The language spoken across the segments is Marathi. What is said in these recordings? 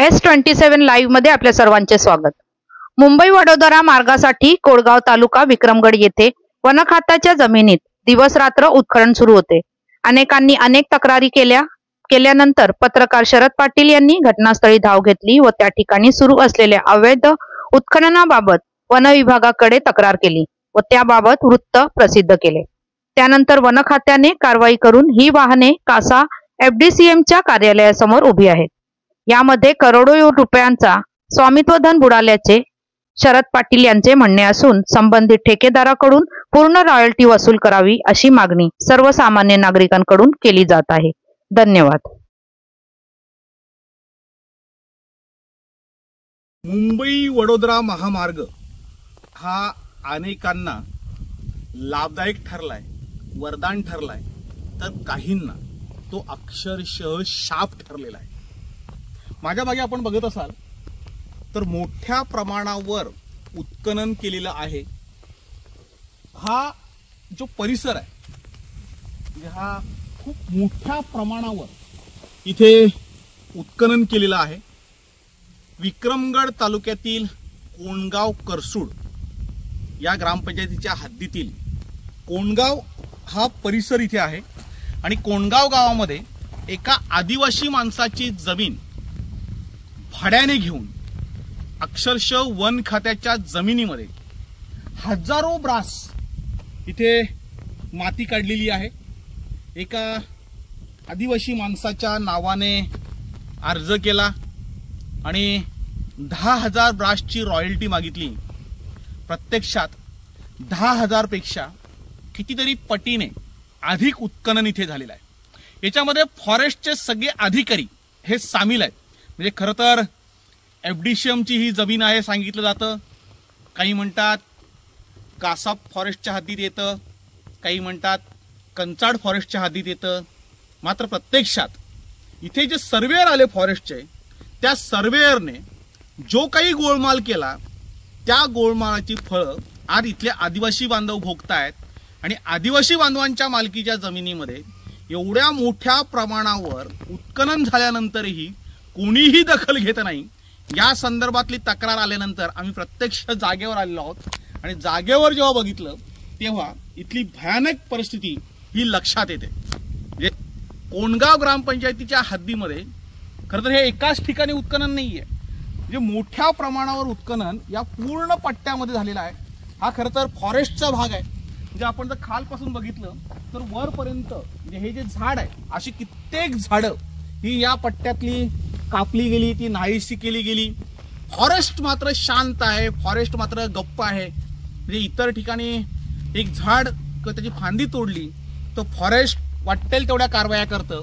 S27 लाईव्ह मध्ये आपल्या सर्वांचे स्वागत। मुंबई वडोदरा मार्गासाठी कोळगाव तालुका विक्रमगड येथे वन खात्याच्या जमिनीत दिवस रात्र उत्खनन सुरू होते। अनेकांनी अनेक तक्रारी केल्यानंतर पत्रकार शरद पाटील यांनी घटनास्थळी धाव घेतली व त्या ठिकाणी सुरू असलेल्या अवैध उत्खननाबाबत वन विभागाकडे तक्रार केली व त्याबाबत वृत्त प्रसिद्ध केले। त्यानंतर वन खात्याने कारवाई करून ही वाहने कासा FDCMच्या कार्यालयासमोर उभी आहेत। यामध्ये करोडो रुपयांचा स्वामित्व धन बुडाल्याचे शरद पाटील यांचे म्हणणे असून संबंधित ठेकेदाराकडून पूर्ण रॉयल्टी वसूल करावी अशी मागणी सर्वसामान्य नागरिकांकडून केली जात आहे। धन्यवाद। मुंबई वडोदरा महामार्ग हा अनेकांना लाभदायक ठरलाय, वरदान ठरलाय, तर काहींना तो अक्षरशः शाप ठरलेला आहे। माझ्या मागे आपण बघत असाल तर मोठ्या प्रमाणावर उत्खनन केलेलं आहे। हा जो परिसर आहे म्हणजे हा खूप मोठ्या प्रमाणावर इथे उत्खनन केलेलं आहे। विक्रमगड तालुक्यातील कोणगाव करसूड या ग्रामपंचायतीच्या हद्दीतील कोणगाव हा परिसर इथे आहे आणि कोणगाव गावामध्ये एका आदिवासी माणसाची जमीन भाड्याने घेऊन अक्षरशः वन खात्याच्या जमिनीमध्ये हजारो ब्रास इथे माती काढलेली आहे। एका आदिवासी माणसाच्या नावाने अर्ज केला आणि 10,000 ब्रासची रॉयल्टी मागितली। प्रत्यक्षात 10,000 पेक्षा कितीतरी पटीने अधिक उत्खनन इथे झालेलं आहे। याच्यामध्ये फॉरेस्टचे सगळे अधिकारी हे सामील आहेत। म्हणजे खरं तर FDCMची ही जमीन आहे सांगितलं जातं। काही म्हणतात कासाप फॉरेस्टच्या हद्दीत येतं, काही म्हणतात कंचाड फॉरेस्टच्या हद्दीत येतं। मात्र प्रत्यक्षात इथे जे सर्वेअर आले फॉरेस्टचे, त्या सर्वेअरने जो काही गोळमाल केला त्या गोळमालाची फळं आज इथले आदिवासी बांधव भोगतायत आणि आदिवासी बांधवांच्या मालकीच्या जमिनीमध्ये एवढ्या मोठ्या प्रमाणावर उत्खनन झाल्यानंतरही कोणीही दखल घेत नाही। या संदर्भातली तक्रार आल्यानंतर आम्ही प्रत्यक्ष जागेवर आलेलो आहोत आणि जागेवर जेव्हा बघितलं तेव्हा इथली भयानक परिस्थिती ही लक्षात येते। म्हणजे कोणगाव ग्रामपंचायतीच्या हद्दीमध्ये खरं तर हे एकाच ठिकाणी उत्खनन नाहीये, म्हणजे मोठ्या प्रमाणावर उत्खनन या पूर्ण पट्ट्यामध्ये झालेला आहे। हा खरं तर फॉरेस्टचा भाग आहे। म्हणजे आपण जर खालपासून बघितलं तर वरपर्यंत म्हणजे हे जे झाड आहे अशी कित्येक झाडं ही या पट्ट्यातली कापली गेली, ती नाहीशी केली गेली। फॉरेस्ट मात्र शांत आहे, फॉरेस्ट मात्र गप्प आहे। म्हणजे इतर ठिकाणी एक झाड किंवा त्याची फांदी तोडली तर फॉरेस्ट वाटेल तेवढ्या कारवाया करतं।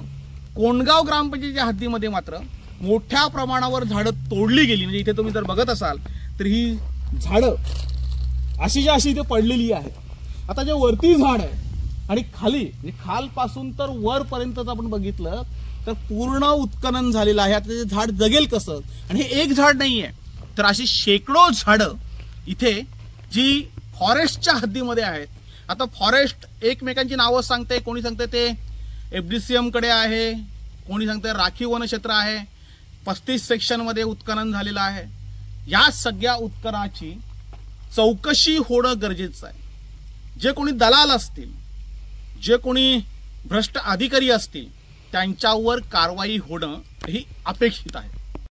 कोणगाव ग्रामपंचायतीच्या हद्दीमध्ये मात्र मोठ्या प्रमाणावर झाडं तोडली गेली। म्हणजे इथे तुम्ही जर बघत असाल तर ही झाडं अशी इथे पडलेली आहेत। आता जे वरती झाड आहे आणि खाली म्हणजे खालपासून तर वरपर्यंत आपण बघितलं तर पूर्ण उत्खनन झालेलं आहे। आता ते झाड जगेल कसं? आणि हे एक झाड नाहीये तर अशी शेकडो झाडं इथे जी फॉरेस्टच्या हद्दीमध्ये आहेत। आता फॉरेस्ट एकमेकांची नावं सांगते, कोणी सांगते ते FDCM कडे आहे, कोणी सांगते राखीव वनक्षेत्र आहे, 35 सेक्शनमध्ये उत्खनन झालेलं आहे। या सगळ्या उत्खननाची चौकशी होणं गरजेचं आहे। जे कोणी दलाल असतील, जे कोणी भ्रष्ट अधिकारी असतील त्यांच्यावर कारवाई होणं ही अपेक्षित आहे।